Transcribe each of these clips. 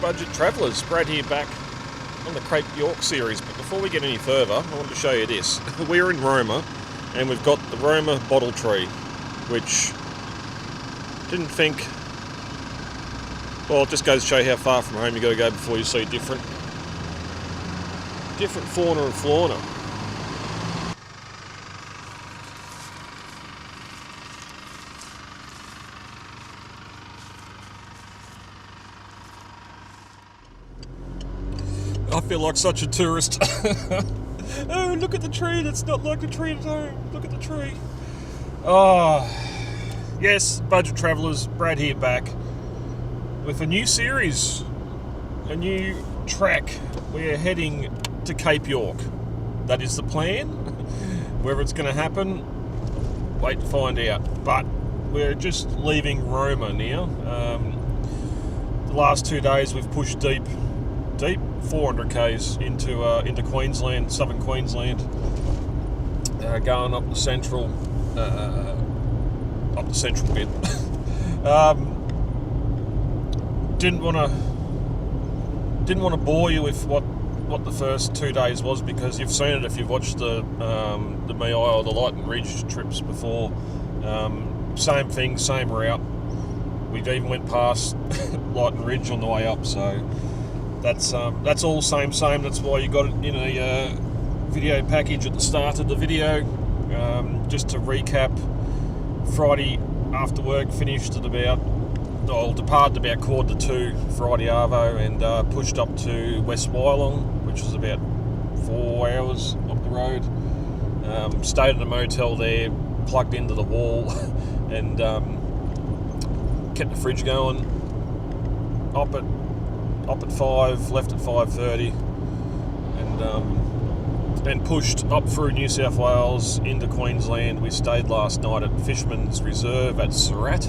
Budget Travellers. Brad here back on the Cape York series, but before we get any further, I wanted to show you this. We're in Roma, and we've got the Roma bottle tree, which didn't think... Well, it just goes to show you how far from home you got to go before you see different fauna and flora. I feel like such a tourist. Oh, look at the tree. That's not like the tree at home. Look at the tree. Oh, yes, Budget Travellers. Brad here back with a new series, a new track. We're heading to Cape York. That is the plan. Whether it's going to happen, wait to find out. But we're just leaving Roma now. The last 2 days we've pushed deep, 400 k's into Queensland, southern Queensland, going up the central bit. Didn't want to bore you with what the first 2 days was, because you've seen it if you've watched the Mei or the Lighton Ridge trips before. Same thing, same route. We even went past Lighton Ridge on the way up, so that's all same. That's why you got it in a video package at the start of the video. Just to recap, Friday after work finished at departed about 1:45 Friday arvo, and pushed up to West Wyalong, which was about 4 hours up the road. Stayed at a motel there, plugged into the wall, and kept the fridge going. Up at 5, left at 5:30, and pushed up through New South Wales into Queensland. We stayed last night at Fisherman's Reserve at Surat,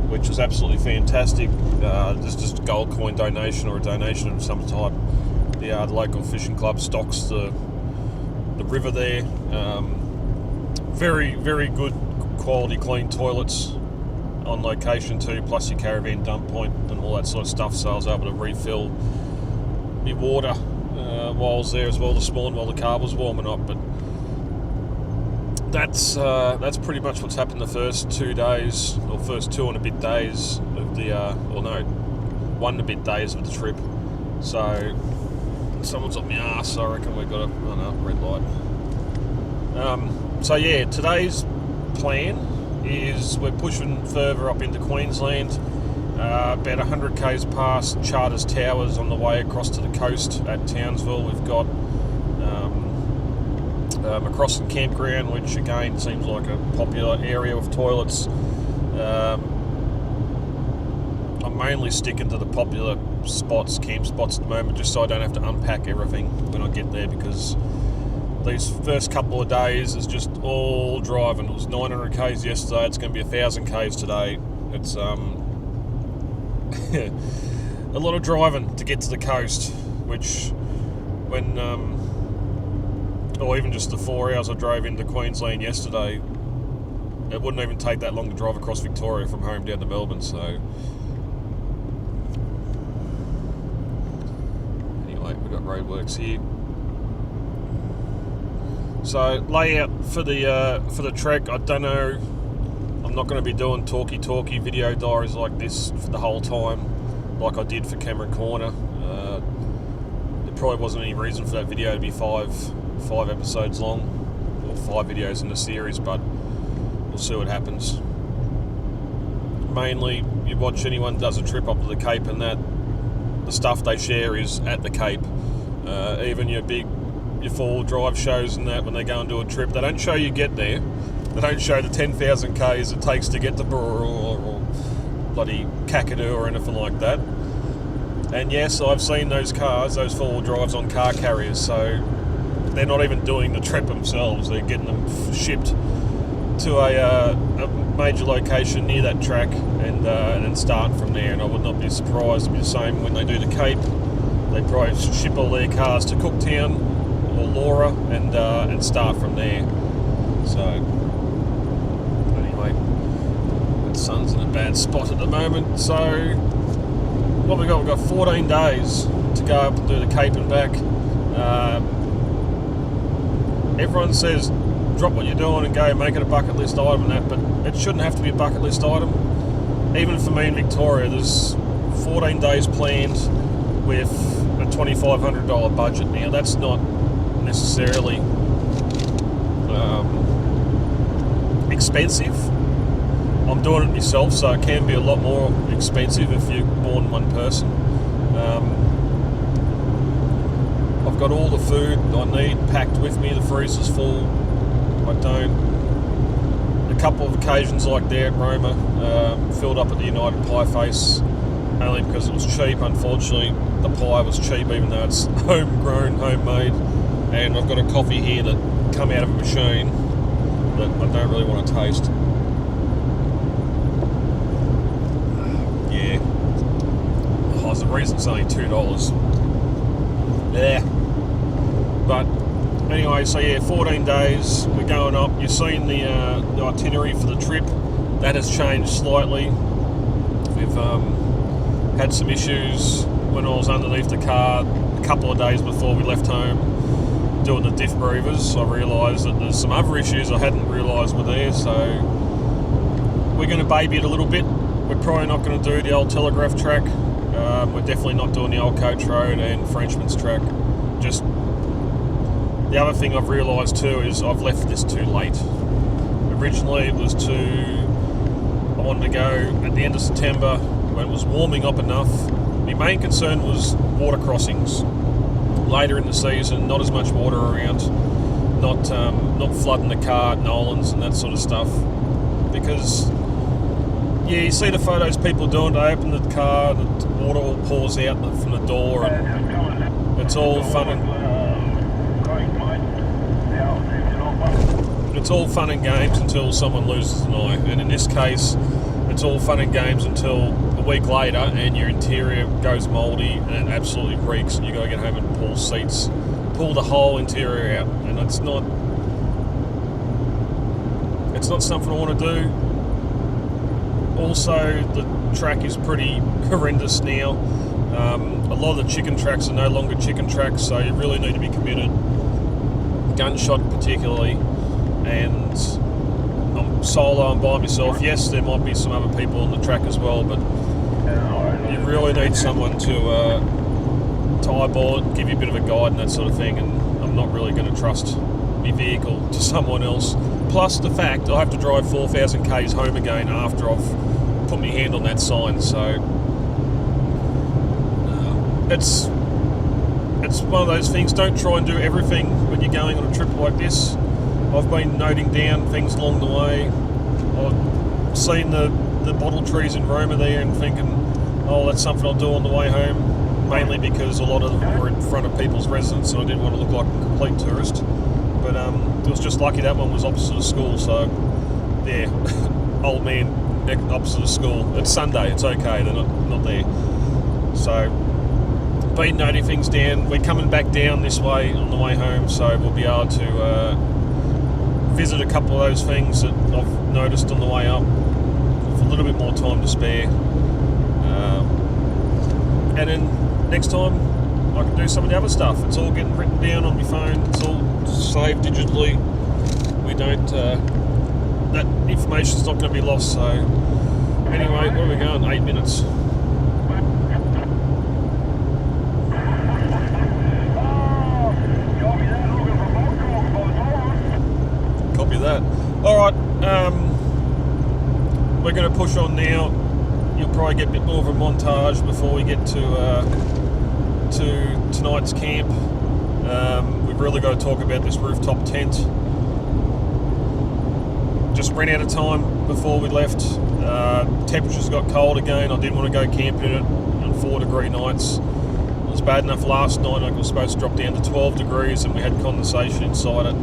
which was absolutely fantastic. Just a gold coin donation or a donation of some type. The local fishing club stocks the river there. Very, very good quality, clean toilets on location too, plus your caravan dump point and all that sort of stuff, so I was able to refill my water while I was there as well this morning while the car was warming up. But that's pretty much what's happened the first 2 days, or first 2 and a bit days of the 1 and a bit days of the trip. So someone's up my arse, I reckon we've got a red light. So yeah, today's plan is we're pushing further up into Queensland, about 100 k's past Charters Towers on the way across to the coast at Townsville. We've got a crossing campground, which again seems like a popular area with toilets. I'm mainly sticking to the popular camp spots at the moment, just so I don't have to unpack everything when I get there, because these first couple of days is just all driving. It was 900 k's yesterday, it's going to be 1,000 k's today. It's a lot of driving to get to the coast, which or even just the 4 hours I drove into Queensland yesterday, it wouldn't even take that long to drive across Victoria from home down to Melbourne. So anyway, we've got roadworks here. So layout for the trek, I don't know. I'm not going to be doing talky video diaries like this for the whole time, like I did for Cameron Corner. There probably wasn't any reason for that video to be five episodes long, or 5 videos in the series, but we'll see what happens. Mainly, you watch anyone does a trip up to the Cape, and that the stuff they share is at the Cape. Even your 4-wheel drive shows and that, when they go and do a trip, they don't show you get there. They don't show the 10,000 k's it takes to get to Burra or bloody Kakadu or anything like that. And yes, I've seen those 4-wheel drives on car carriers, so they're not even doing the trip themselves. They're getting them shipped to a major location near that track, and then start from there. And I would not be surprised to be the same when they do the Cape. They probably ship all their cars to Cooktown or Laura and start from there. So anyway, the sun's in a bad spot at the moment, so what we got? We've got 14 days to go up and do the Cape and back. Everyone says drop what you're doing and go make it a bucket list item and that, but it shouldn't have to be a bucket list item. Even for me in Victoria, there's 14 days planned with a $2,500 budget. Now that's not necessarily expensive. I'm doing it myself, so it can be a lot more expensive if you're more than one person. I've got all the food I need packed with me. The freezer's full. I don't. A couple of occasions like there at Roma, filled up at the United Pie Face, only because it was cheap. Unfortunately, the pie was cheap, even though it's homegrown, homemade. And I've got a coffee here that come out of a machine that I don't really want to taste. Yeah. Oh, there's a reason it's only $2. Yeah. But anyway, so yeah, 14 days, we're going up. You've seen the itinerary for the trip. That has changed slightly. We've had some issues when I was underneath the car a couple of days before we left home doing the diff breathers. I realised that there's some other issues I hadn't realised were there, so we're going to baby it a little bit. We're probably not going to do the Old Telegraph Track. We're definitely not doing the Old Coach Road and Frenchman's Track. Just the other thing I've realised too is I've left this too late. Originally it was I wanted to go at the end of September when it was warming up enough. My main concern was water crossings. Later in the season, not as much water around, not flooding the car at Nolan's and that sort of stuff. Because yeah, you see the photos people doing, they open the car, the water all pours out from the door, and it's all fun and games until someone loses an eye. And in this case, it's all fun and games until a week later and your interior goes mouldy and it absolutely reeks, and you got to get home and pull the whole interior out, and it's not something I want to do. Also, the track is pretty horrendous now. A lot of the chicken tracks are no longer chicken tracks, so you really need to be committed. Gunshot particularly, and I'm solo, I'm by myself. Yes, there might be some other people on the track as well, but you really need someone to eyeball it, give you a bit of a guide and that sort of thing, and I'm not really going to trust my vehicle to someone else. Plus the fact I have to drive 4,000 k's home again after I've put my hand on that sign, so it's one of those things. Don't try and do everything when you're going on a trip like this. I've been noting down things along the way. I've seen the bottle trees in Roma there and thinking, oh, that's something I'll do on the way home, mainly because a lot of them were in front of people's residences and I didn't want to look like a complete tourist. But it was just lucky that one was opposite of school, so yeah, old man opposite of school. It's Sunday, it's okay, they're not there. So been noting things down. We're coming back down this way on the way home, so we'll be able to visit a couple of those things that I've noticed on the way up with a little bit more time to spare. And then next time I can do some of the other stuff. It's all getting written down on my phone, it's all saved digitally. We don't, that information's not going to be lost, so anyway, where are we going? 8 minutes. Copy that. Alright, we're going to push on now. You'll probably get a bit more of a montage before we get to tonight's camp. We've really got to talk about this rooftop tent. Just ran out of time before we left. Temperatures got cold again. I didn't want to go camping in it on 4-degree nights. It was bad enough last night. I was supposed to drop down to 12 degrees and we had condensation inside it.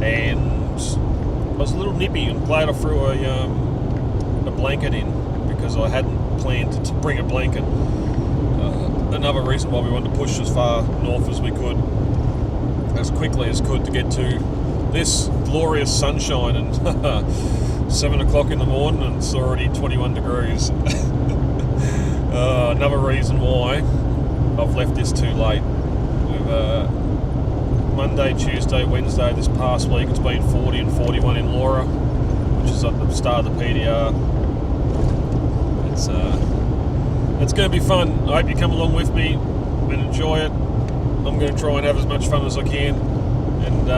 And I was a little nippy. I'm glad I threw a blanket in because I hadn't planned to bring a blanket. Another reason why we wanted to push as far north as we could, as quickly as could, to get to this glorious sunshine. And 7 o'clock in the morning and it's already 21 degrees. Another reason why I've left this too late. We've Monday, Tuesday, Wednesday this past week it's been 40 and 41 in Laura, which is at the start of the PDR. It's going to be fun. I hope you come along with me and enjoy it. I'm going to try and have as much fun as I can, and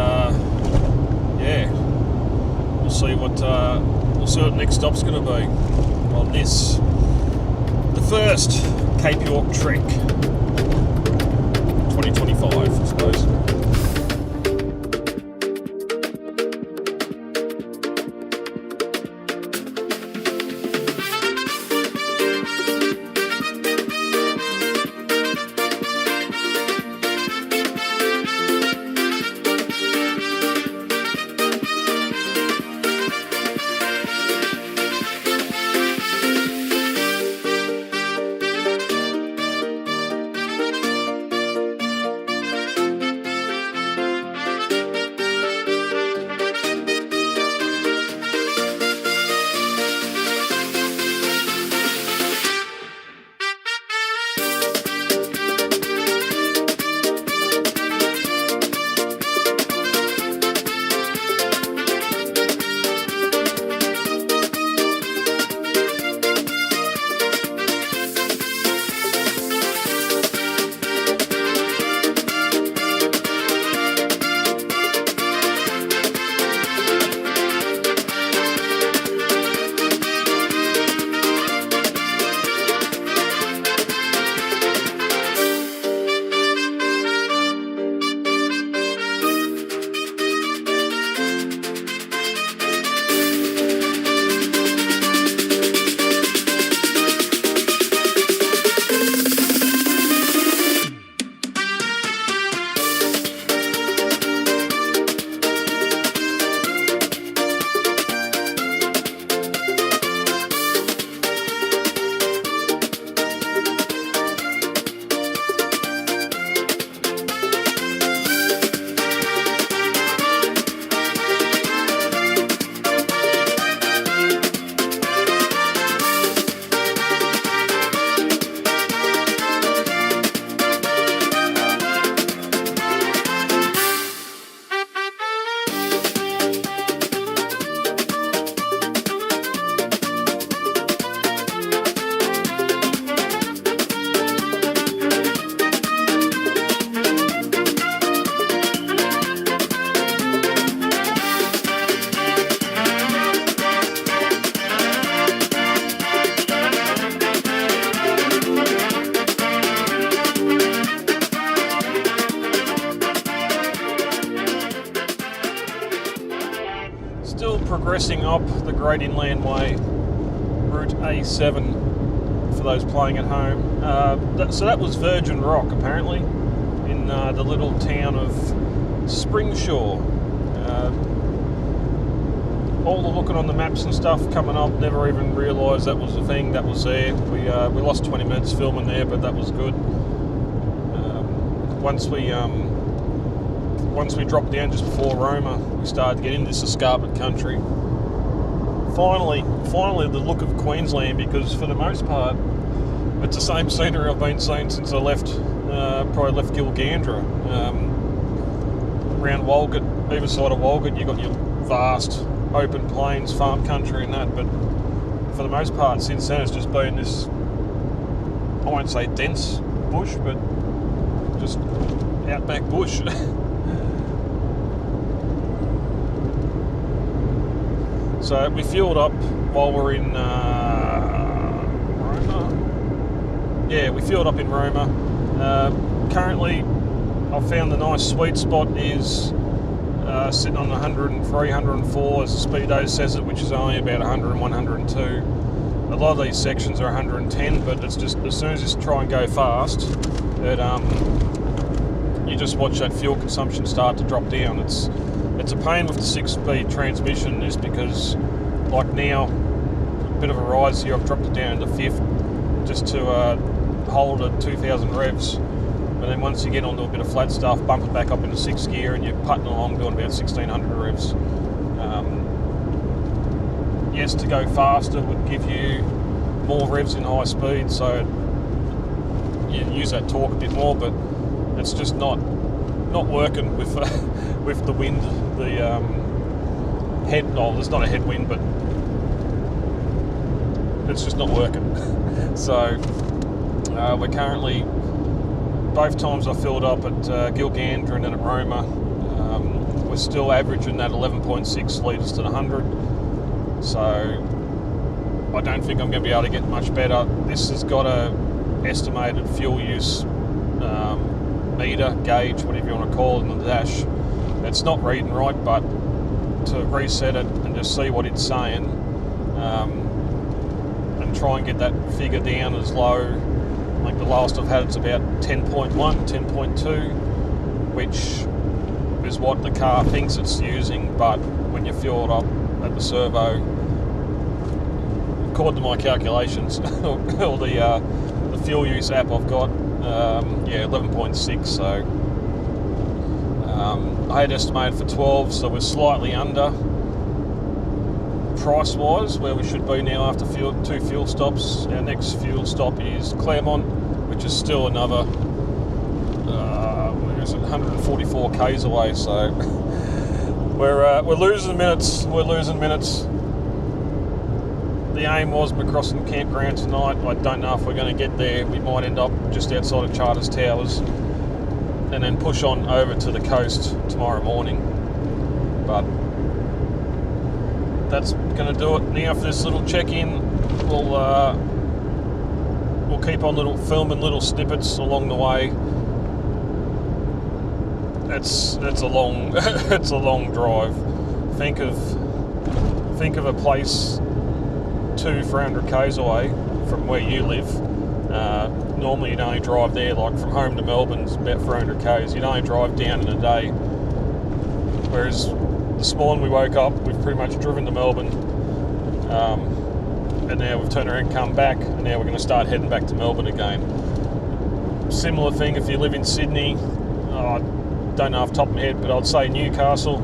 yeah, we'll see what the next stop's going to be on this, the first Cape York Trek 2025, I suppose. Still progressing up the Great Inland Way, Route A7, for those playing at home. So that was Virgin Rock, apparently, in the little town of Springshaw. All the looking on the maps and stuff coming up, never even realised that was the thing that was there. We lost 20 minutes filming there, but that was good. Once we dropped down just before Roma, we started to get into this escarpment country. Finally the look of Queensland, because for the most part it's the same scenery I've been seeing since I left Gilgandra. Around Walgett, either side of Walgett, you've got your vast open plains, farm country and that, but for the most part since then it's just been this, I won't say dense bush, but just outback bush. So we fueled up while we're in Roma. Yeah, we fueled up in Roma. Currently, I've found the nice sweet spot is sitting on 103, 104, as the speedo says it, which is only about 101, 102. A lot of these sections are 110, but it's just as soon as you try and go fast, you just watch that fuel consumption start to drop down. It's a pain with the 6-speed transmission, is because, like now, a bit of a rise here, I've dropped it down to 5th just to hold at 2,000 revs. But then once you get onto a bit of flat stuff, bump it back up into 6th gear and you're putting along doing about 1,600 revs. Yes, to go faster would give you more revs in high speed, so you use that torque a bit more, but it's just not working with with the wind. The there's not a headwind, but it's just not working. So we're currently, both times I filled up at Gilgandra and then at Roma, we're still averaging that 11.6 litres to the 100. So I don't think I'm going to be able to get much better. This has got a estimated fuel use meter, gauge, whatever you want to call it, in the dash. It's not reading right, but to reset it and just see what it's saying, and try and get that figure down as low. I think the lowest I've had it's about 10.1, 10.2, which is what the car thinks it's using, but when you fuel it up at the servo, according to my calculations, or the fuel use app I've got, 11.6. So I had estimated for 12, so we're slightly under price-wise where we should be now after 2 fuel stops. Our next fuel stop is Claremont, which is still another 144 k's away. So we're losing minutes. The aim was McCrossan Campground tonight. I don't know if we're going to get there. We might end up just outside of Charters Towers and then push on over to the coast tomorrow morning. But that's going to do it now for this little check-in. We'll keep on filming little snippets along the way. It's a long it's a long drive. Think of a place 200-400 k's away from where you live. Normally you'd only drive there, like from home to Melbourne's about 400 k's. You'd only drive down in a day. Whereas this morning we woke up, we've pretty much driven to Melbourne, and now we've turned around and come back, and now we're going to start heading back to Melbourne again. Similar thing if you live in Sydney. I don't know off the top of my head, but I'd say Newcastle.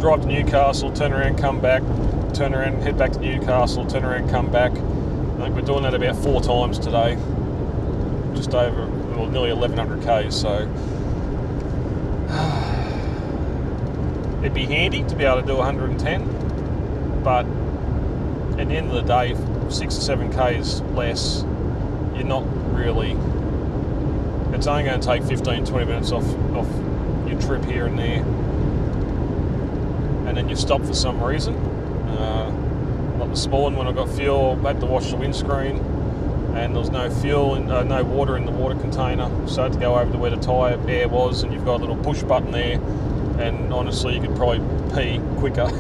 Drive to Newcastle, turn around, come back, turn around, head back to Newcastle, turn around, come back. I think we're doing that about 4 times today. Just over, well, nearly 1,100 k's, so it'd be handy to be able to do 110, but at the end of the day, 6 or 7 k's less, you're not really, it's only going to take 15-20 minutes off your trip here and there, and then you stop for some reason. Like this morning when I got fuel, I had to wash the windscreen, and there was no fuel, no water in the water container, so I had to go over to where the tyre air was, and you've got a little push button there, and honestly you could probably pee quicker.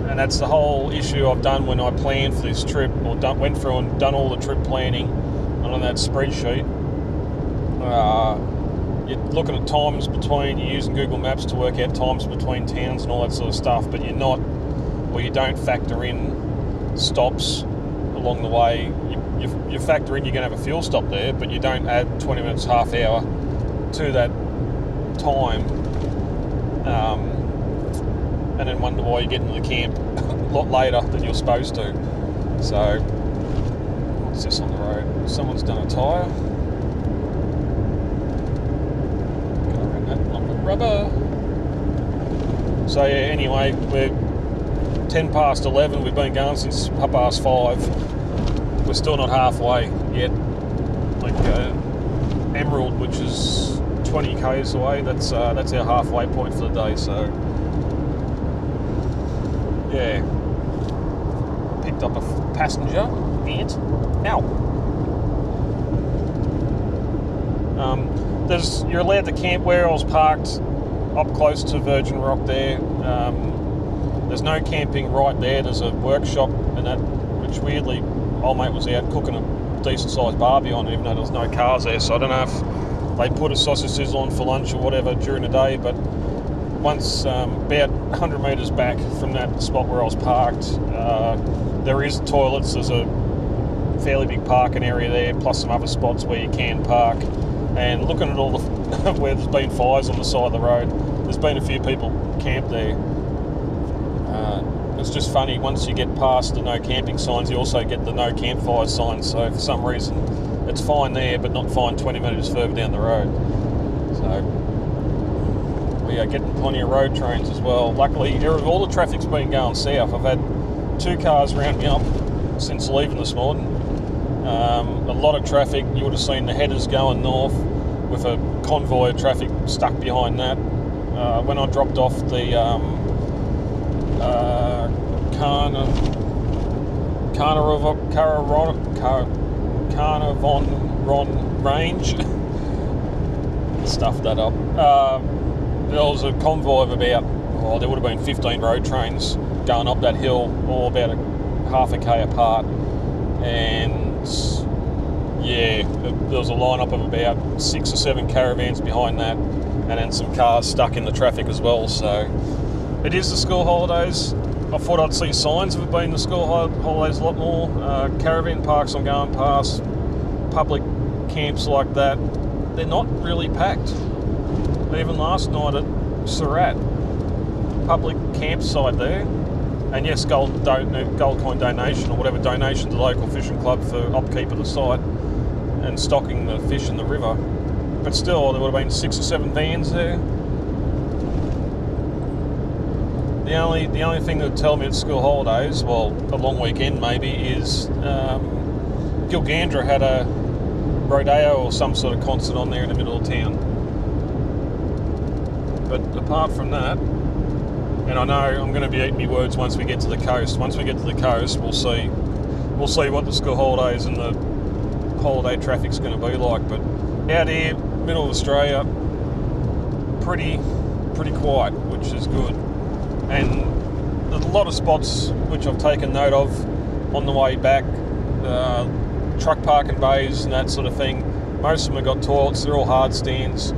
And that's the whole issue I've done when I planned for this trip, or went through and done all the trip planning, and on that spreadsheet, you're looking at times between, you're using Google Maps to work out times between towns and all that sort of stuff, but you don't factor in stops along the way. You factor in you're going to have a fuel stop there, but you don't add 20 minutes, half hour to that time, and then wonder why you get into the camp a lot later than you're supposed to. So, what's this on the road? Someone's done a tyre. Rubber. So yeah, anyway, we're 10 past 11. We've been going since 5:30. We're still not halfway yet. Like Emerald, which is 20 k's away, that's our halfway point for the day. So yeah, picked up a passenger and you're allowed to camp where I was parked up close to Virgin Rock there. There's no camping right there. There's a workshop and that, which weirdly, old mate was out cooking a decent sized barbie on, even though there was no cars there. So I don't know if they put a sausage sizzle on for lunch or whatever during the day, but once about 100 metres back from that spot where I was parked, there is toilets. There's a fairly big parking area there, plus some other spots where you can park. And looking at all the where there's been fires on the side of the road, there's been a few people camped there. it's just funny, once you get past the no camping signs, you also get the no campfire signs, so for some reason it's fine there, but not fine 20 metres further down the road. So we are getting plenty of road trains as well. Luckily, all the traffic's been going south. I've had 2 cars round me up since leaving this morning. A lot of traffic. You would have seen the headers going north with a convoy of traffic stuck behind that. When I dropped off the Carnarvon range, stuffed that up. There was a convoy of about, there would have been 15 road trains going up that hill, all about half a K apart, and yeah, there was a lineup of about 6 or 7 caravans behind that, and then some cars stuck in the traffic as well. So it is the school holidays. I thought I'd see signs of it being the school holidays a lot more. Caravan parks I'm going past, public camps like that, they're not really packed. Even last night at Surat, public campsite there, and yes, gold coin donation or whatever donation to the local fishing club for upkeep of the site and stocking the fish in the river. But still, there would have been 6 or 7 vans there. The only thing that would tell me it's school holidays, well, a long weekend maybe, is Gilgandra had a rodeo or some sort of concert on there in the middle of town. But apart from that, and I know I'm going to be eating my words once we get to the coast. Once we get to the coast, we'll see what the school holidays and the holiday traffic's going to be like. But out here, middle of Australia, pretty quiet, which is good. And there's a lot of spots which I've taken note of on the way back, truck parking bays and that sort of thing. Most of them have got toilets, they're all hard stands.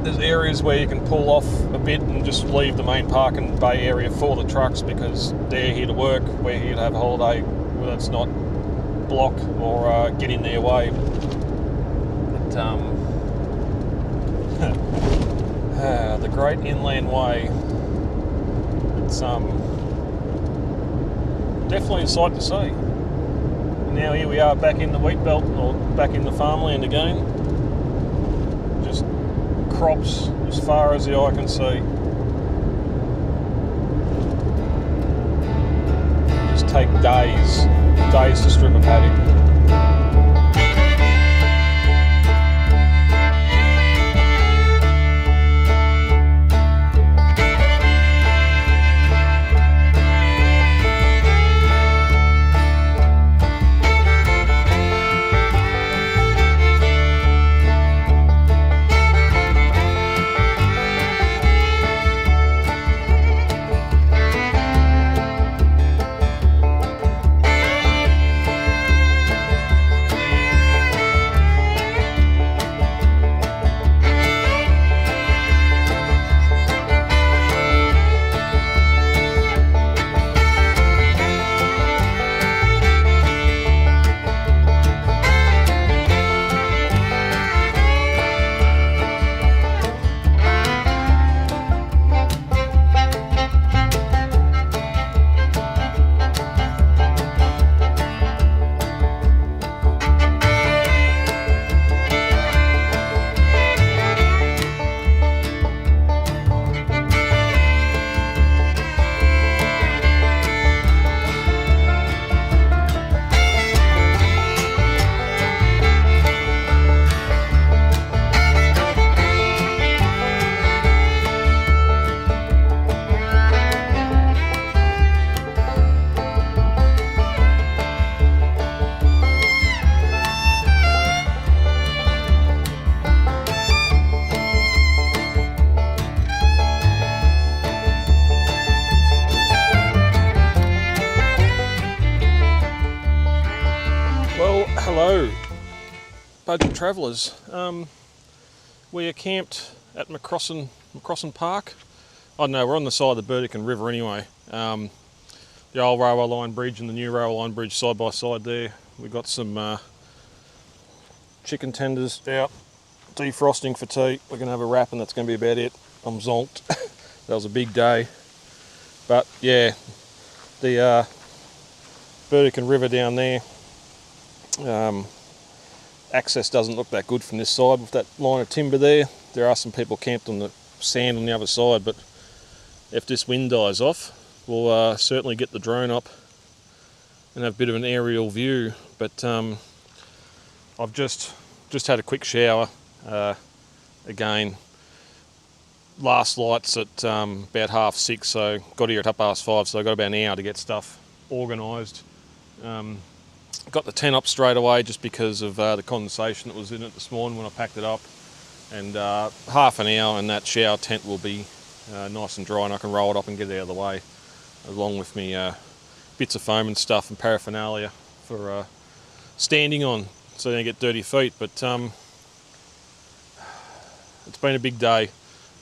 There's areas where you can pull off a bit and just leave the main parking bay area for the trucks because they're here to work, we're here to have a holiday, whether it's not block or get in their way. But the Great Inland Way, it's definitely a sight to see. And now here we are back in the wheat belt, or back in the farmland again. Just crops as far as the eye can see. Just take days to strip a paddock. Hello, budget travellers. We are camped at McCrossan Park. I don't know, we're on the side of the Burdekin River anyway. The old railway line bridge and the new railway line bridge side by side there. We've got some chicken tenders out, defrosting for tea. We're going to have a wrap and that's going to be about it. I'm zonked. That was a big day. But yeah, the Burdekin River down there, access doesn't look that good from this side with that line of timber there. There are some people camped on the sand on the other side, but if this wind dies off, we'll certainly get the drone up and have a bit of an aerial view. But I've just had a quick shower. Again, last light's at about 6:30, so got here at 5:30, so I got about an hour to get stuff organised. Got the tent up straight away just because of the condensation that was in it this morning when I packed it up, and half an hour and that shower tent will be nice and dry, and I can roll it up and get it out of the way, along with me bits of foam and stuff and paraphernalia for standing on so you don't get dirty feet. But it's been a big day.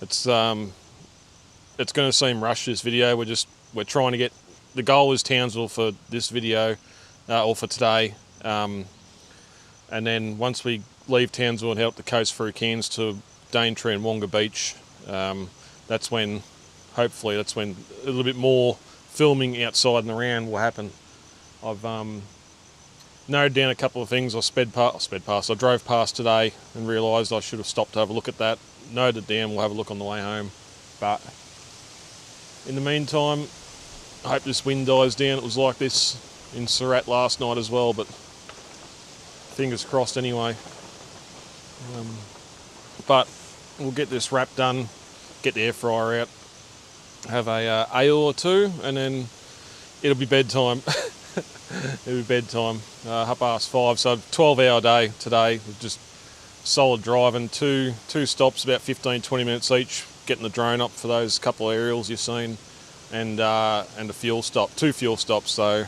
It's going to seem rushed, this video. We're trying to get, the goal is Townsville for this video, or for today, and then once we leave Townsville and head up the coast through Cairns to Daintree and Wonga Beach, that's when a little bit more filming outside and around will happen. I've noted down a couple of things. I drove past today and realised I should have stopped to have a look at that. Noted down, we'll have a look on the way home. But in the meantime, I hope this wind dies down. It was like this in Surat last night as well, but fingers crossed anyway. But we'll get this wrap done, get the air fryer out, have a ale or two, and then it'll be bedtime. It'll be bedtime, 5:30, so 12-hour day today. Just solid driving, two stops, about 15-20 minutes each, getting the drone up for those couple of aerials you've seen, and a fuel stop, 2 fuel stops, so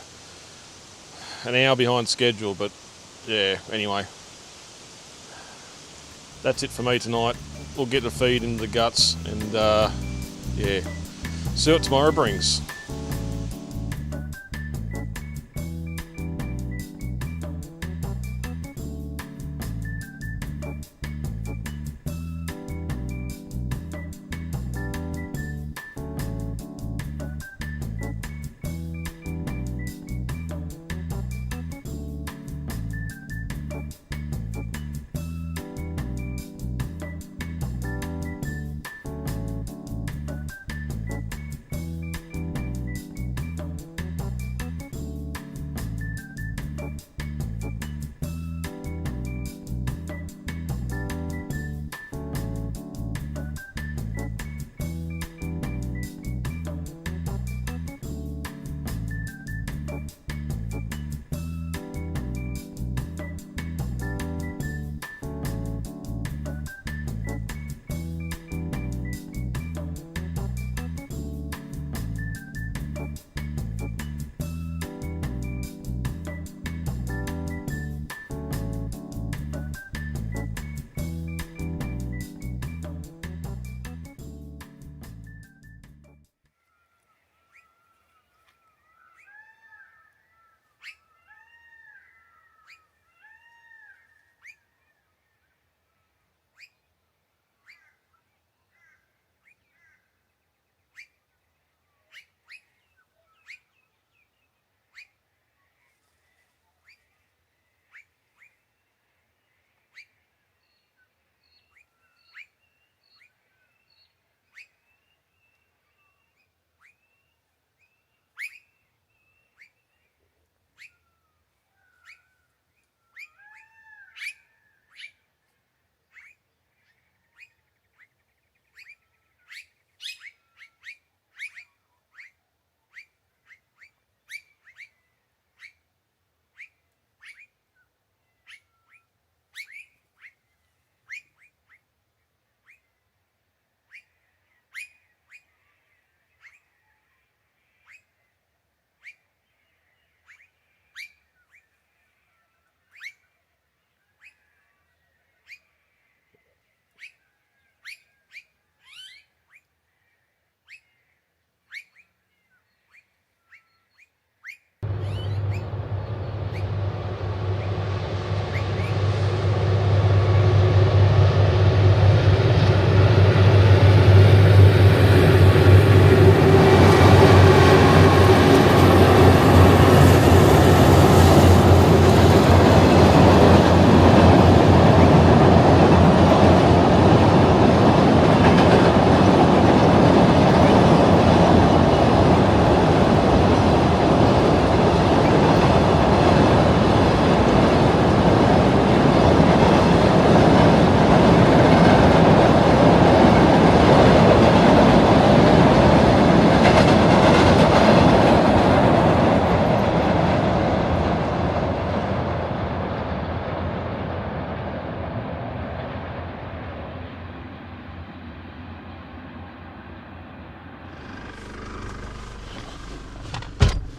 an hour behind schedule. But yeah, anyway, that's it for me tonight. We'll get the feed into the guts, and yeah, see what tomorrow brings.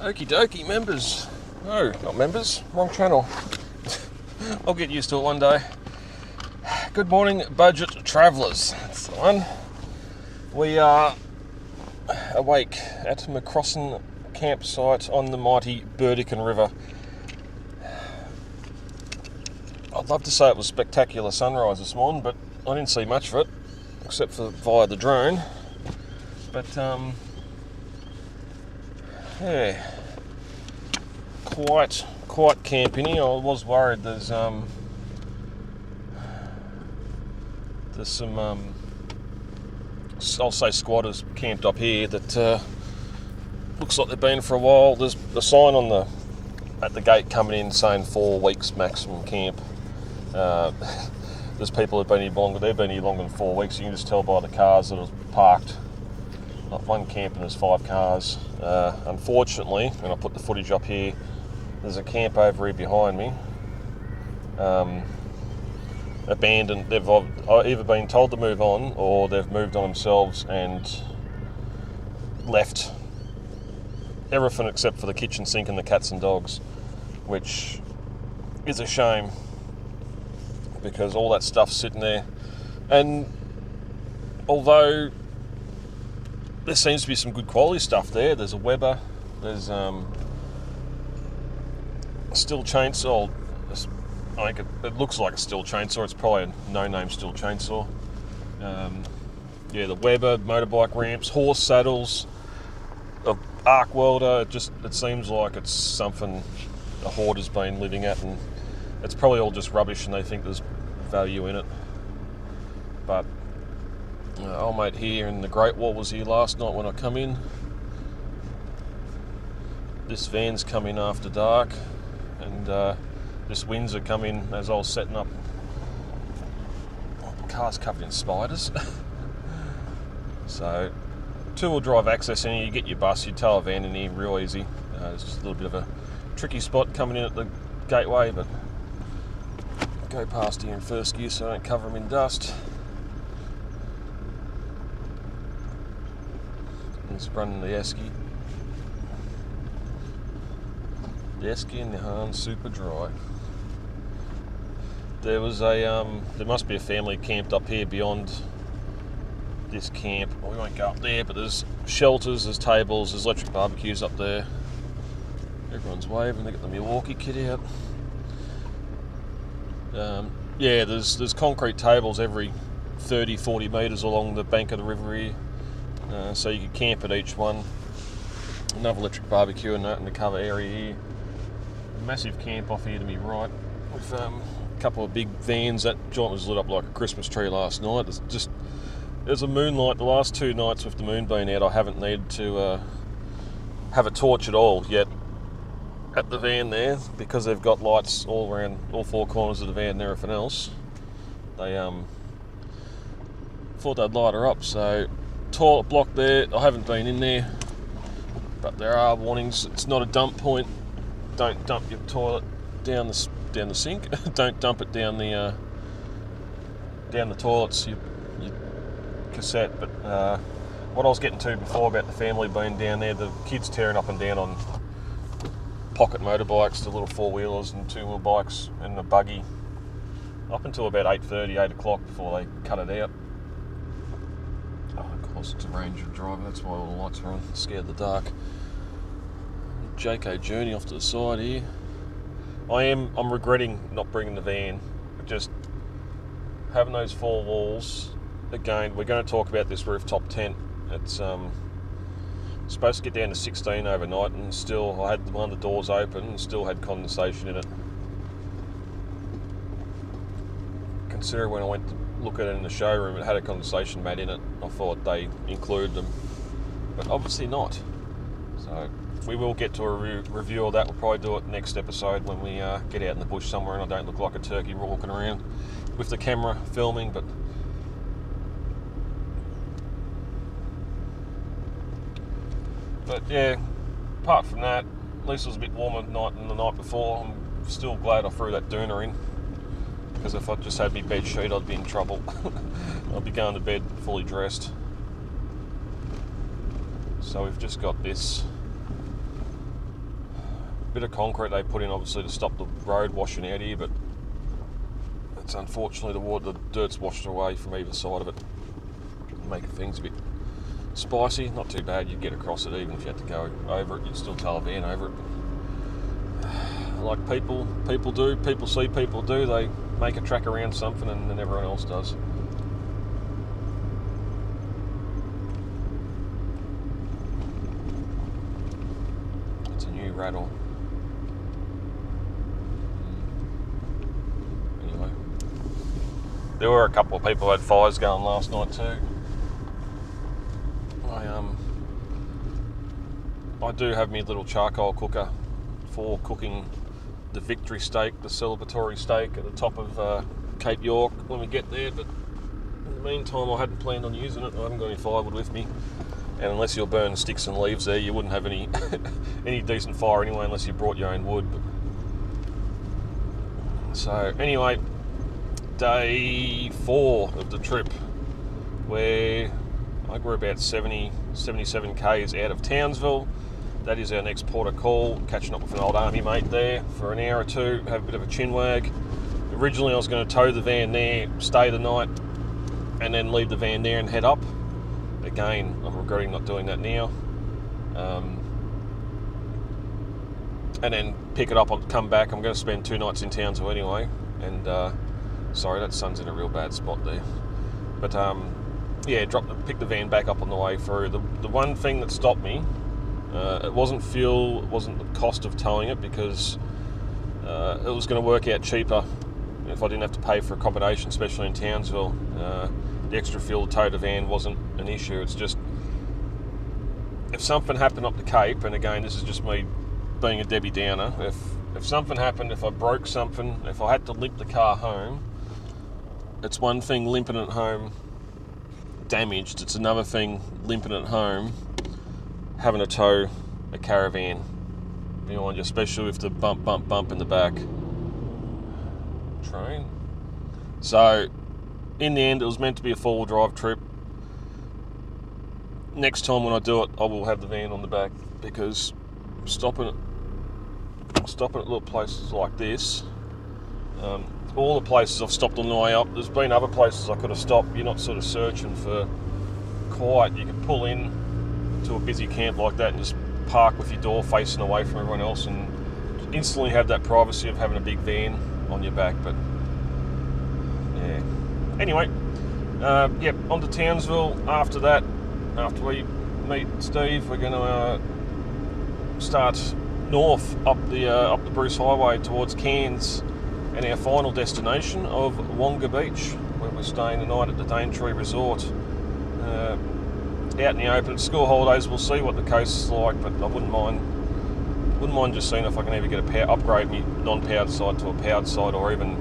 Okie dokie, members. No, not members, wrong channel. I'll get used to it one day. Good morning, budget travellers. That's the one. We are awake at McCrossan campsite on the mighty Burdekin River. I'd love to say it was spectacular sunrise this morning, but I didn't see much of it, except for via the drone. But yeah, quite camping. I was worried there's some I'll say squatters camped up here that looks like they've been for a while. There's a sign on at the gate coming in saying 4 weeks maximum camp. There's people who've been here longer. They've been here longer than 4 weeks. You can just tell by the cars that are parked. Like one camp and there's 5 cars. Unfortunately, and I'll put the footage up here, there's a camp over here behind me. Abandoned. They've either been told to move on or they've moved on themselves and left everything except for the kitchen sink and the cats and dogs, which is a shame because all that stuff's sitting there. And although there seems to be some good quality stuff there's a Weber, there's a Stihl chainsaw. I think it looks like a Stihl chainsaw. It's probably a no-name Stihl chainsaw. Yeah, the Weber, motorbike ramps, horse saddles, a arc welder. It seems like it's something a hoarder's been living at, and it's probably all just rubbish and they think there's value in it. But old mate here in the Great Wall was here last night when I come in. This van's come in after dark, and this Windsor come in as I was setting up. The car's covered in spiders. So 2-wheel drive access in here, you get your bus, you tow a van in here real easy. It's just a little bit of a tricky spot coming in at the gateway, but go past here in first gear so I don't cover them in dust. It's running the Esky. The Esky and the Hahn super dry. There must be a family camped up here beyond this camp. We won't go up there, but there's shelters, there's tables, there's electric barbecues up there. Everyone's waving, they got the Milwaukee kit out. Yeah, there's concrete tables every 30-40 metres along the bank of the river here. So you can camp at each one. Another electric barbecue and that in the cover area here. A massive camp off here to me right, with a couple of big vans. That joint was lit up like a Christmas tree last night. There's a moonlight. The last 2 nights with the moon being out, I haven't needed to have a torch at all yet at the van there, because they've got lights all around all 4 corners of the van and everything else. They thought they'd light her up. So toilet block there. I haven't been in there, but there are warnings. It's not a dump point. Don't dump your toilet down the sink. Don't dump it down the toilets. Your cassette. But what I was getting to before about the family being down there, the kids tearing up and down on pocket motorbikes, the little 4-wheelers and 2-wheel bikes and the buggy, up until about 8:30, 8 o'clock before they cut it out. Oh, of course, it's a Ranger driver. That's why all the lights are on. Scared of the dark. JK journey off to the side here. I'm regretting not bringing the van. Just having those 4 walls. Again, we're going to talk about this rooftop tent. It's supposed to get down to 16 overnight, and still I had one of the doors open and still had condensation in it. Consider when I went to look at it in the showroom, it had a condensation mat in it. I thought they included them, but obviously not. So we will get to a review of that. We'll probably do it next episode when we get out in the bush somewhere and I don't look like a turkey walking around with the camera filming. But yeah, apart from that, at least it was a bit warmer than the night before. I'm still glad I threw that doona in, because if I just had my bed sheet, I'd be in trouble. I'd be going to bed fully dressed. So we've just got this bit of concrete they put in, obviously, to stop the road washing out here, but it's unfortunately the dirt's washed away from either side of it, making things a bit spicy. Not too bad, you'd get across it even if you had to go over it, you'd still tow a van over it. Like people see people do, they make a track around something and then everyone else does. It's a new rattle. Anyway, there were a couple of people who had fires going last night too. I do have my little charcoal cooker for cooking the victory steak, the celebratory steak at the top of Cape York when we get there, but in the meantime I hadn't planned on using it. I haven't got any firewood with me, and unless you're burning sticks and leaves there, you wouldn't have any any decent fire anyway unless you brought your own wood. So anyway, day 4 of the trip, where I think we're about 77 k's out of Townsville. That is our next port of call, catching up with an old army mate there for an hour or two, have a bit of a chin wag. Originally I was going to tow the van there, stay the night, and then leave the van there and head up. Again, I'm regretting not doing that now. And then pick it up and come back. I'm going to spend 2 nights in Townsville anyway, and sorry, that sun's in a real bad spot there. But yeah, pick the van back up on the way through. The one thing that stopped me, it wasn't fuel, it wasn't the cost of towing it, because it was going to work out cheaper if I didn't have to pay for accommodation, especially in Townsville. The extra fuel to tow the van wasn't an issue. It's just, if something happened up the Cape, and again, this is just me being a Debbie Downer, if something happened, if I broke something, if I had to limp the car home, it's one thing limping it home damaged, it's another thing limping it home having to tow a caravan behind you, especially with the bump in the back. Train. So in the end, it was meant to be a 4-wheel drive trip. Next time when I do it, I will have the van on the back, because stopping at little places like this, all the places I've stopped on the way up, there's been other places I could have stopped. You're not sort of searching for quiet. You can pull in to a busy camp like that and just park with your door facing away from everyone else and instantly have that privacy of having a big van on your back. But yeah, anyway, on to Townsville. After that, after we meet Steve, we're going to start north up the Bruce Highway towards Cairns, and our final destination of Wonga Beach, where we're staying the night at the Daintree Resort. Out in the open, school holidays, we'll see what the coast is like, but I wouldn't mind just seeing if I can either get upgrade my non-powered side to a powered side, or even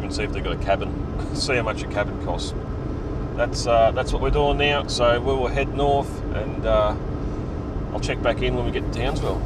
see if they've got a cabin, see how much a cabin costs. That's what we're doing now. So we will head north, and I'll check back in when we get to Townsville.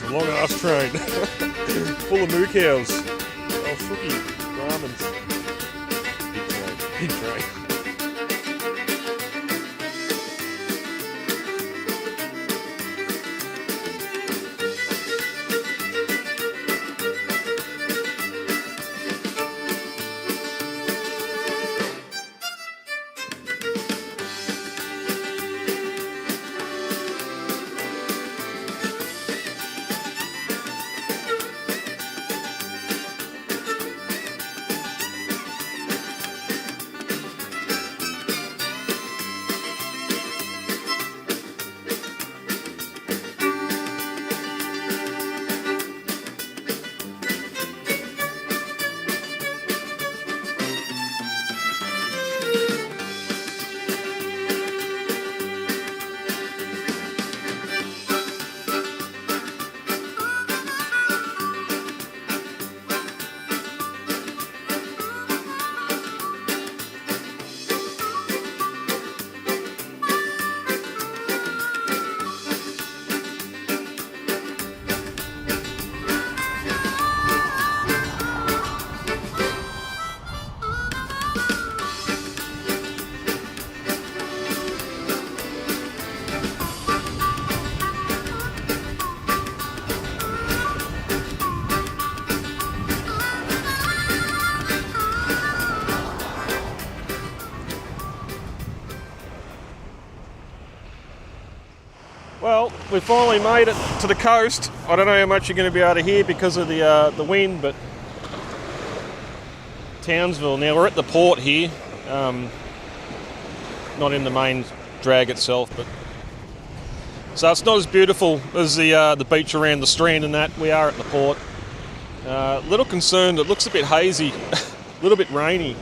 A long ass train. Full of moo cows. Oh, fooky Brahmins. Big train. Big train. Well, we finally made it to the coast. I don't know how much you're going to be able to hear because of the wind, but Townsville. Now we're at the port here, not in the main drag itself, but so it's not as beautiful as the beach around the strand and that. We are at the port. Little concerned. It looks a bit hazy, a little bit rainy,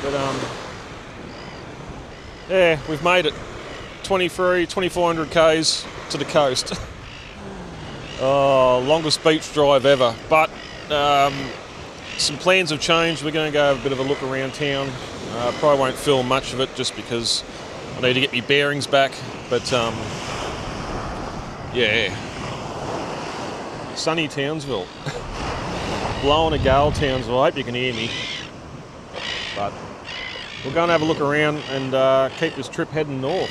but yeah, we've made it. 2,400 k's to the coast. Oh, longest beach drive ever. But some plans have changed. We're going to go have a bit of a look around town. Probably won't film much of it just because I need to get my bearings back. But yeah, sunny Townsville. Blowing a gale, Townsville. I hope you can hear me. But we'll go and have a look around and keep this trip heading north.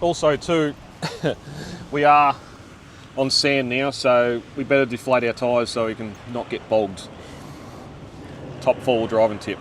Also too, we are on sand now, so we better deflate our tyres so we can not get bogged. Top four-wheel driving tip.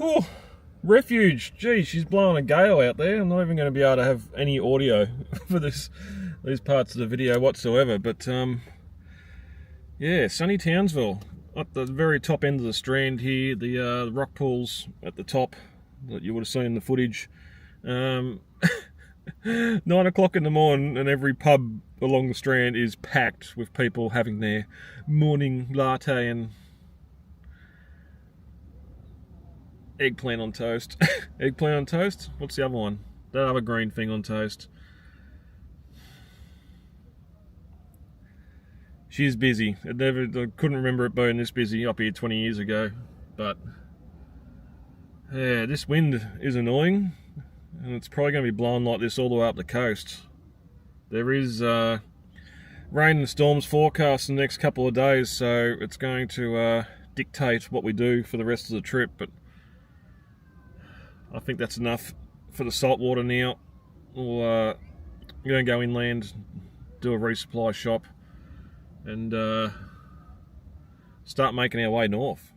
Oh, refuge. Gee, she's blowing a gale out there. I'm not even going to be able to have any audio for these parts of the video whatsoever. But yeah, sunny Townsville. At the very top end of the strand here, the rock pools at the top that you would have seen in the footage. 9 o'clock in the morning and every pub along the strand is packed with people having their morning latte and eggplant on toast. Eggplant on toast? What's the other one? That other green thing on toast. She's busy. I couldn't remember it being this busy up here 20 years ago. But yeah, this wind is annoying. And it's probably going to be blowing like this all the way up the coast. There is rain and storms forecast in the next couple of days, so it's going to dictate what we do for the rest of the trip. But I think that's enough for the saltwater now. We're going to go inland, do a resupply shop, and start making our way north.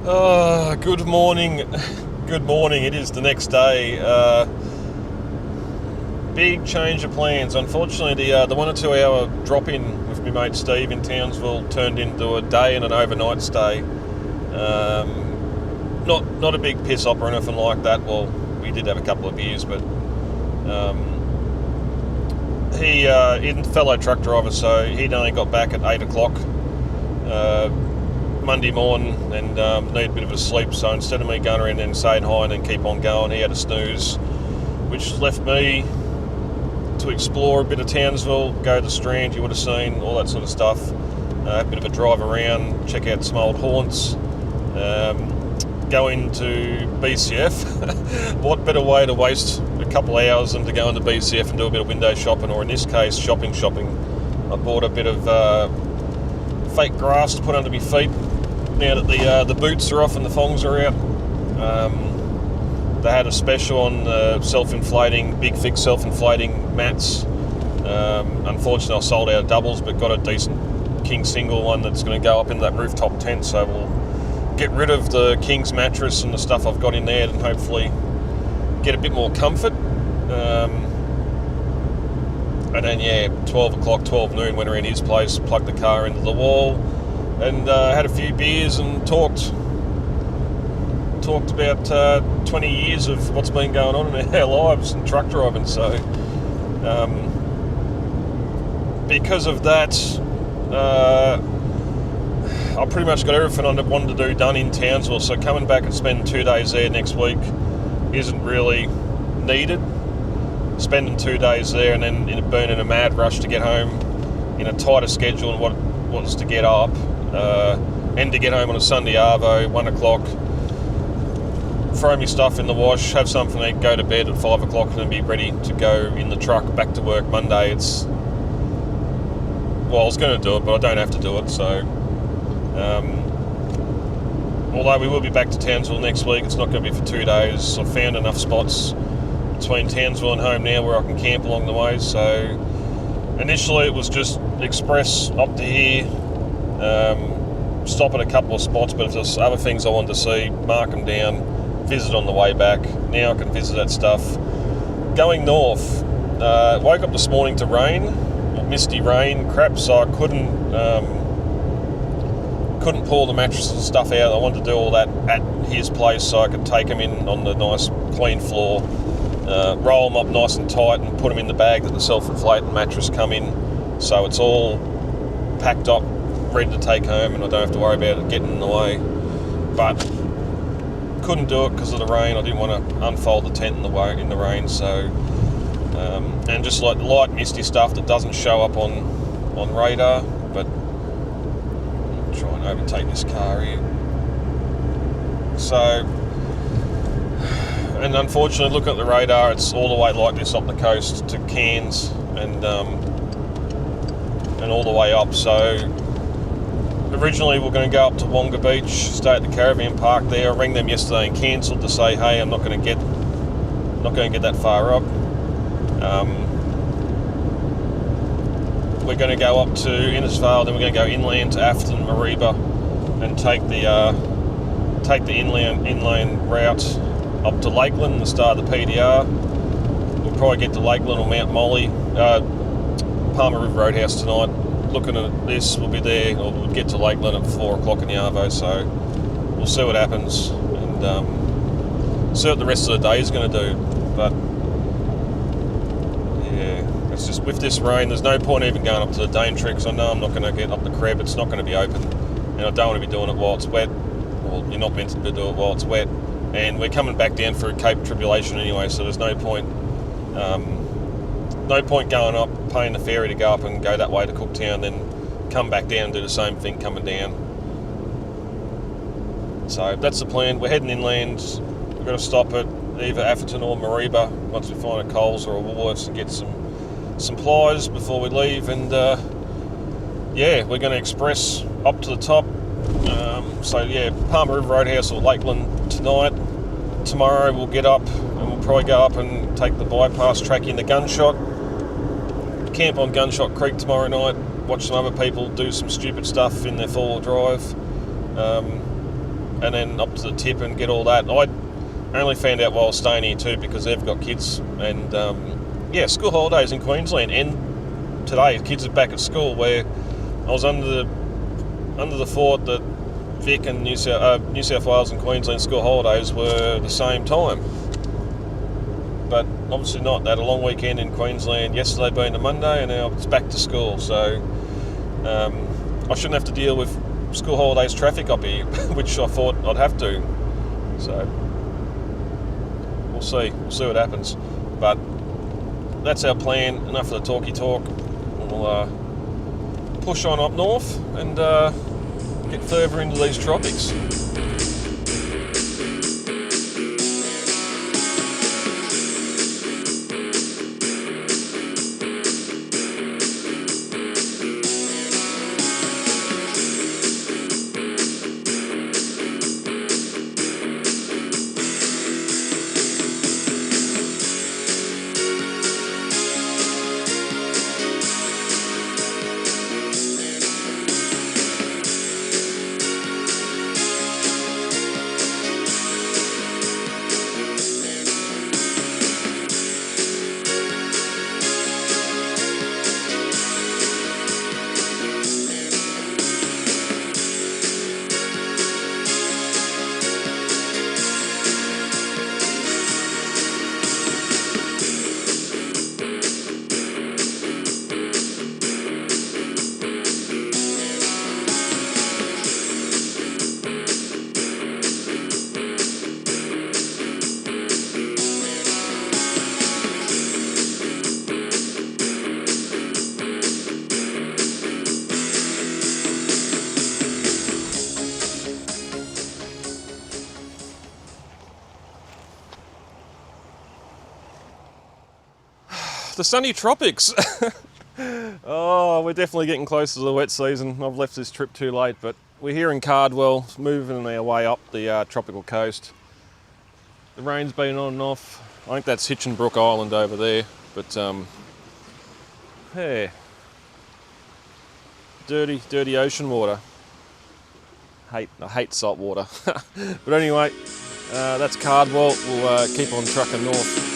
Good morning. Good morning. It is the next day. Big change of plans. Unfortunately, the 1 or 2 hour drop in with my mate Steve in Townsville turned into a day and an overnight stay. Not a big piss up or anything like that. Well, we did have a couple of beers, but he fellow truck driver, so he'd only got back at 8 o'clock Monday morning and need a bit of a sleep. So instead of me going around and saying hi and then keep on going, he had a snooze, which left me to explore a bit of Townsville, go to the Strand, you would have seen, all that sort of stuff. A bit of a drive around, check out some old haunts, go into BCF. What better way to waste a couple of hours than to go into BCF and do a bit of window shopping, or in this case, shopping. I bought a bit of fake grass to put under my feet now that the boots are off and the thongs are out. They had a special on self-inflating, big thick self-inflating mats. Unfortunately I sold out of doubles, but got a decent king single one that's going to go up into that rooftop tent, so we'll get rid of the king's mattress and the stuff I've got in there and hopefully get a bit more comfort. And then 12 noon, went around his place, plugged the car into the wall and had a few beers and talked about 20 years of what's been going on in our lives and truck driving. So because of that, I pretty much got everything I wanted to do done in Townsville, so coming back and spending 2 days there next week isn't really needed. Spending 2 days there and then being in a mad rush to get home in a tighter schedule and what was to get up and to get home on a Sunday arvo, 1 o'clock, throw my stuff in the wash, have something to eat, go to bed at 5 o'clock and then be ready to go in the truck back to work Monday. I was going to do it, but I don't have to do it. So although we will be back to Townsville next week, it's not going to be for 2 days. I've found enough spots between Townsville and home now where I can camp along the way. So initially it was just express up to here, stop at a couple of spots, but if there's other things I wanted to see, mark them down, visit on the way back. Now I can visit that stuff. Going north, woke up this morning to rain, misty rain, crap, so I couldn't pull the mattresses and stuff out. I wanted to do all that at his place so I could take them in on the nice clean floor, roll them up nice and tight and put them in the bag that the self-inflating mattress come in, so it's all packed up, ready to take home, and I don't have to worry about it getting in the way. But couldn't do it because of the rain. I didn't want to unfold the tent in the rain, so and just like light misty stuff that doesn't show up on radar. But I'll try and overtake this car here. So, and unfortunately, looking at the radar, it's all the way like this up the coast to Cairns and all the way up. So originally we're going to go up to Wonga Beach, stay at the caravan park there. I rang them yesterday and cancelled to say, hey, I'm not going to get that far up. We're going to go up to Innisfail, then we're going to go inland to Atherton, Mareeba, and take the inland route up to Lakeland, the start of the PDR. We'll probably get to Lakeland or Mount Molly, Palmer River Roadhouse tonight. Looking at this, we'll be there, or we'll get to Lakeland at 4 o'clock in the arvo, so we'll see what happens and see what the rest of the day is going to do. But yeah, it's just with this rain, there's no point even going up to the Daintree because I know I'm not going to get up the Creb. It's not going to be open, and I don't want to be doing it while it's wet. Well, you're not meant to do it while it's wet, and we're coming back down through Cape Tribulation anyway, so there's no point. No point going up, paying the ferry to go up and go that way to Cooktown, then come back down and do the same thing coming down. So that's the plan. We're heading inland. We've got to stop at either Atherton or Mareeba once we find a Coles or a Woolworths and get some supplies before we leave. And we're going to express up to the top. Palmer River Roadhouse or Lakeland tonight. Tomorrow we'll get up and we'll probably go up and take the bypass track into Gunshot. Camp on Gunshot Creek tomorrow night, watch some other people do some stupid stuff in their four-wheel drive. and then up to the tip and get all that. I only found out while staying here too, because they've got kids, and school holidays in Queensland, and today kids are back at school, where I was under the thought that Vic and New South Wales and Queensland school holidays were the same time. But obviously not. They had a long weekend in Queensland yesterday being a Monday, and now it's back to school. So I shouldn't have to deal with school holidays traffic up here, which I thought I'd have to. So we'll see what happens. But that's our plan. Enough of the talky talk. We'll push on up north and get further into these tropics. The sunny tropics. Oh, we're definitely getting close to the wet season. I've left this trip too late, but we're here in Cardwell, moving our way up the tropical coast. The rain's been on and off. I think that's Hitchinbrook Island over there, but yeah, dirty ocean water. I hate salt water. But anyway, that's Cardwell. We'll keep on trucking north.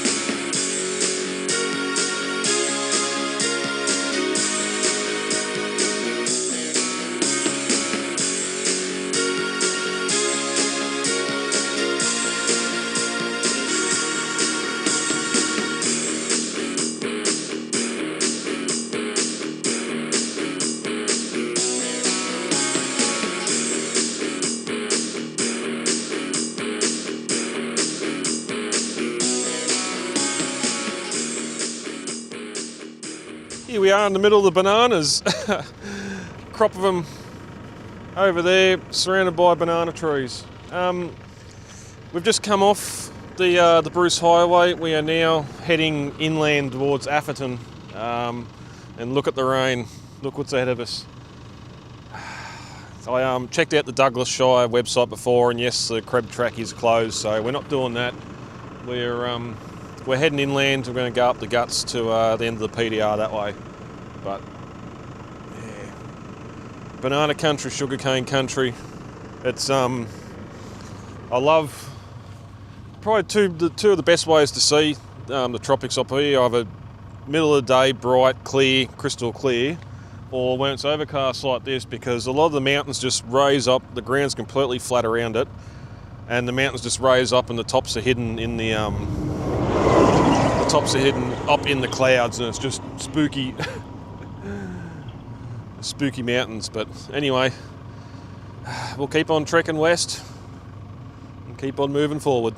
Here we are in the middle of the bananas. Crop of them over there, surrounded by banana trees. We've just come off the Bruce Highway. We are now heading inland towards Atherton, and look at the rain. Look what's ahead of us. So I checked out the Douglas Shire website before, and yes, the Crab Track is closed, so we're not doing that. We're heading inland. We're going to go up the guts to the end of the PDR that way. But yeah, banana country, sugarcane country. It's I love probably two of the best ways to see the tropics up here. Either middle of the day, bright, clear, crystal clear, or when it's overcast like this, because a lot of the mountains just raise up. The ground's completely flat around it, and the mountains just raise up, and the tops are hidden in the tops are hidden up in the clouds, and it's just spooky. Spooky mountains. But anyway, we'll keep on trekking west and keep on moving forward.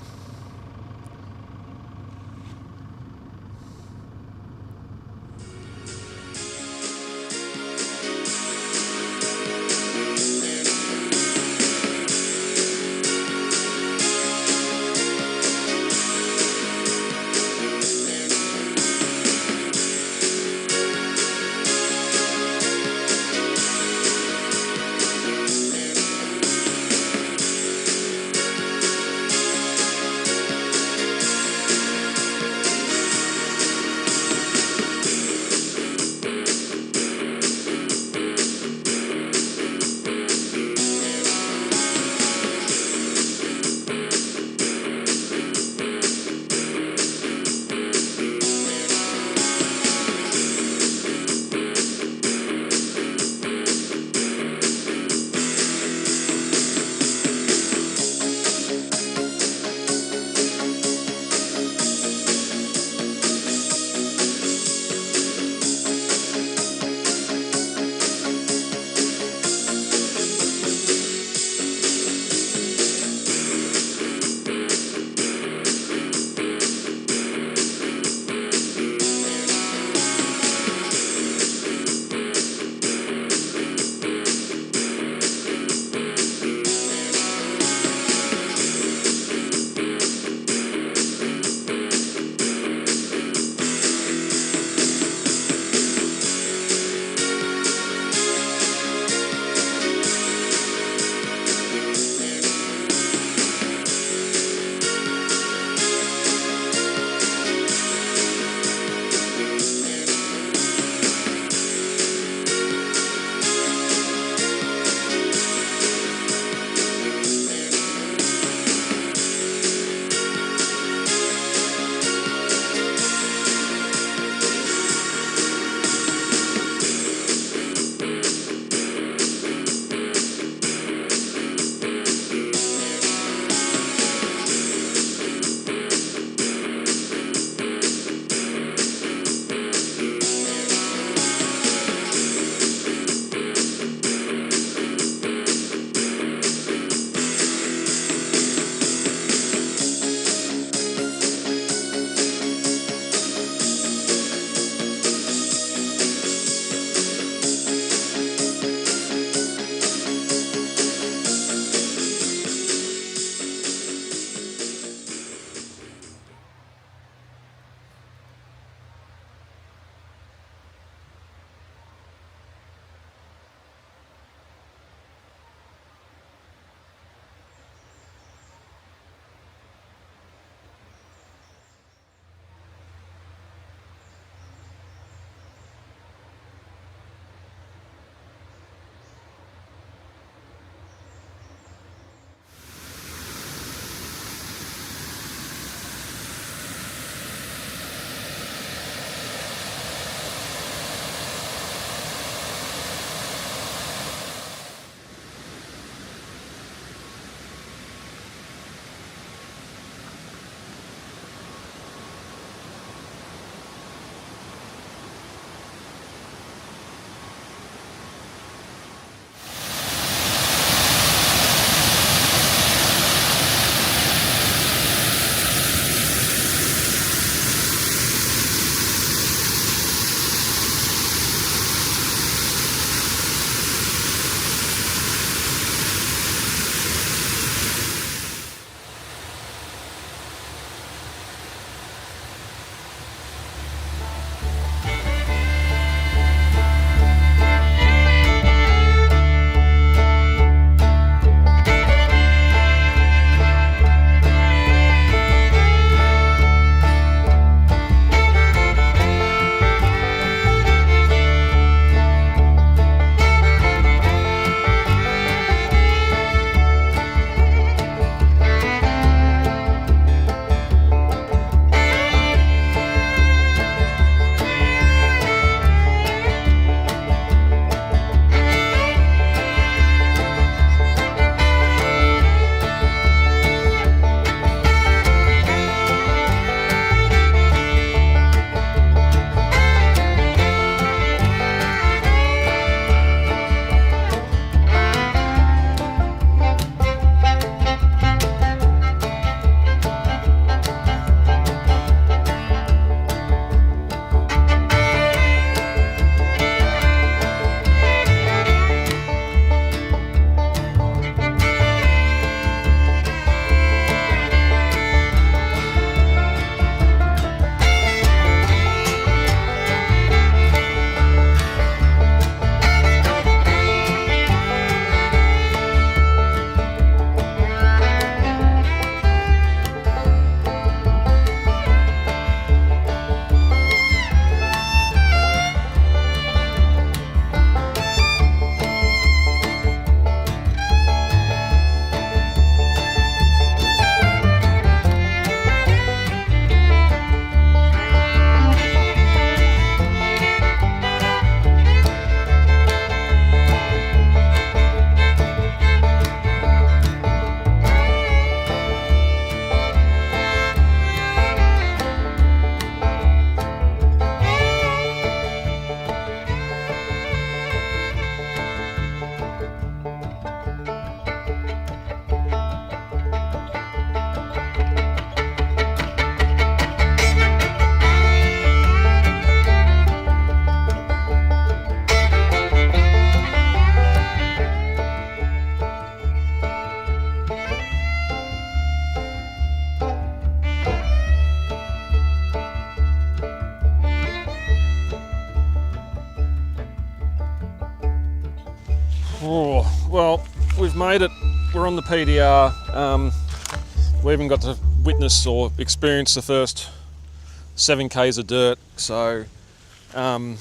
made it. We're on the PDR. We even got to witness or experience the first 7Ks of dirt. So, and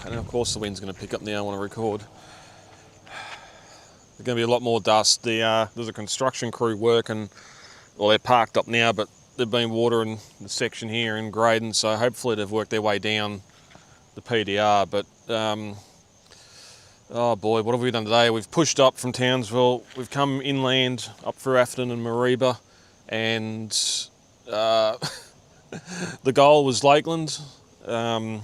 of course the wind's going to pick up now. I want to record. There's going to be a lot more dust. There's a construction crew working. Well, they're parked up now, but they've been watering the section here in Graydon, so hopefully they've worked their way down the PDR. But oh boy, what have we done today? We've pushed up from Townsville, we've come inland up through Atherton and Mareeba, and the goal was Lakeland, or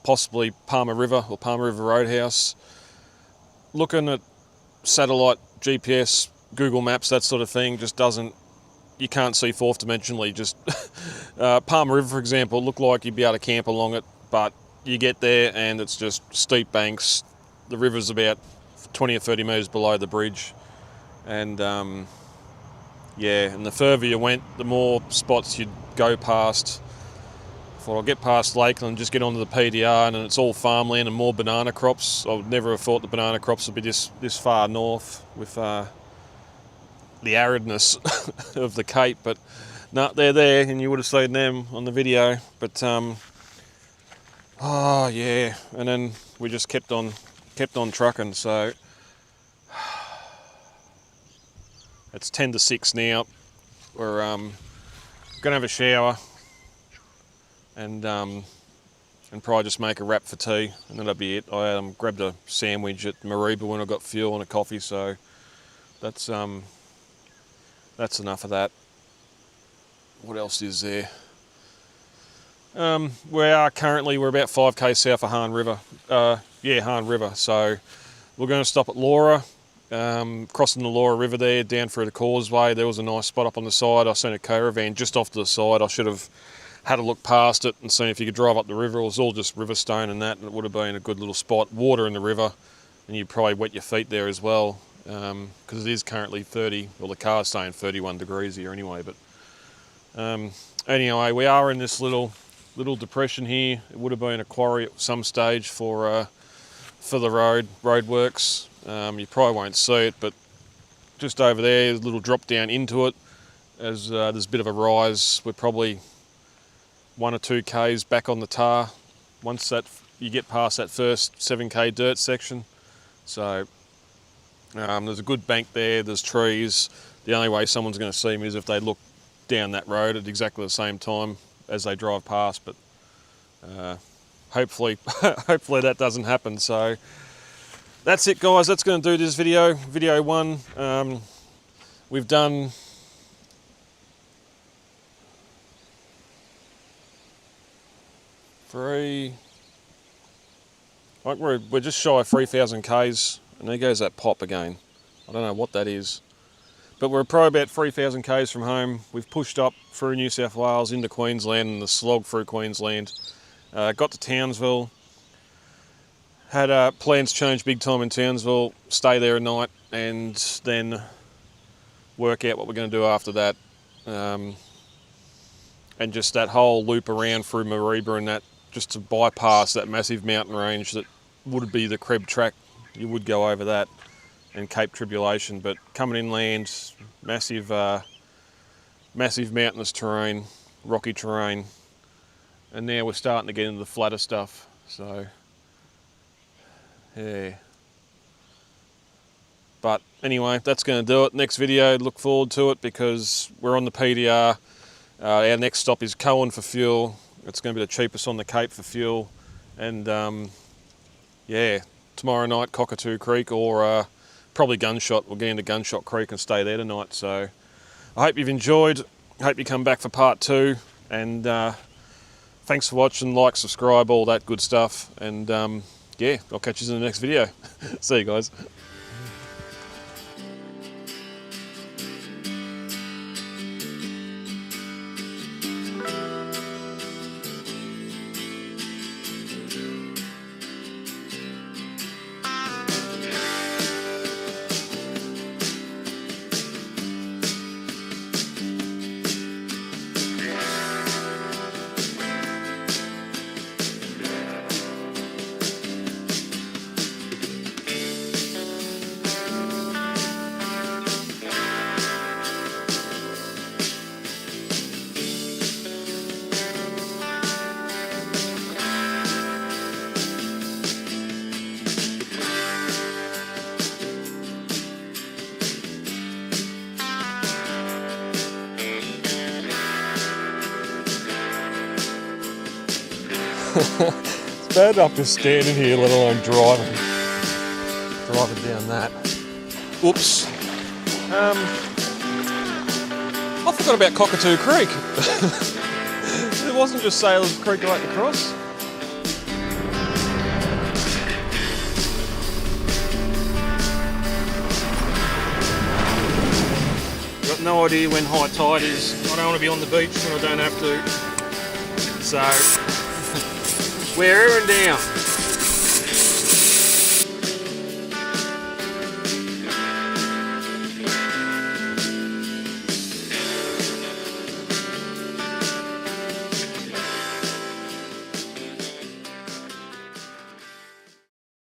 possibly Palmer River or Palmer River Roadhouse. Looking at satellite GPS, Google Maps, that sort of thing, just doesn't, you can't see fourth dimensionally. Just Palmer River, for example, looked like you'd be able to camp along it, but you get there and it's just steep banks. The river's about 20 or 30 metres below the bridge, and yeah, and the further you went, the more spots you'd go past. Thought I'll get past Lakeland, just get onto the PDR, and it's all farmland and more banana crops. I would never have thought the banana crops would be this far north with the aridness of the Cape, but no, they're there, and you would have seen them on the video. But oh yeah, and then we just kept on trucking. So it's 10 to 6 now. We're gonna have a shower and probably just make a wrap for tea, and that'll be it. I grabbed a sandwich at Mareeba when I got fuel and a coffee, so that's enough of that. What else is there? We're about 5k south of Hahn River. Hahn River. So we're going to stop at Laura, crossing the Laura River there, down through the causeway. There was a nice spot up on the side. I seen a caravan just off to the side. I should have had a look past it and seen if you could drive up the river. It was all just river stone and that, and it would have been a good little spot. Water in the river, and you'd probably wet your feet there as well, because it is currently 30, well, the car's saying 31 degrees here anyway. But anyway, we are in this little depression here. It would have been a quarry at some stage for the road works. You probably won't see it, but just over there, there's a little drop down into it. As there's a bit of a rise. We're probably 1 or 2 Ks back on the tar once that you get past that first 7K dirt section. So there's a good bank there, there's trees. The only way someone's going to see me is if they look down that road at exactly the same time as they drive past, but hopefully that doesn't happen. So that's it, guys. That's going to do this video 1. We've done we're just shy of 3,000 Ks, and there goes that pop again. I don't know what that is, but we're probably about 3,000 Ks from home. We've pushed up through New South Wales into Queensland and the slog through Queensland. Got to Townsville, had plans change big time in Townsville, stay there a night, and then work out what we're going to do after that. And just that whole loop around through Mareeba and that, just to bypass that massive mountain range that would be the Creb track. You would go over that and Cape Tribulation, but coming inland, massive mountainous terrain, rocky terrain, and now we're starting to get into the flatter stuff. So yeah, but anyway, that's going to do it. Next video, look forward to it, because we're on the PDR. Our next stop is Cohen for fuel. It's going to be the cheapest on the Cape for fuel, and yeah, tomorrow night Cockatoo Creek, or probably Gunshot. We'll get into Gunshot Creek and stay there tonight. So I hope you've enjoyed. Hope you come back for part 2, and thanks for watching. Like, subscribe, all that good stuff, and yeah, I'll catch you in the next video. See you guys. It's bad enough just standing here, let alone driving down that. Oops. I forgot about Cockatoo Creek. It wasn't just Sailors Creek right across. Got no idea when high tide is. I don't want to be on the beach when I don't have to. So, we're airing down.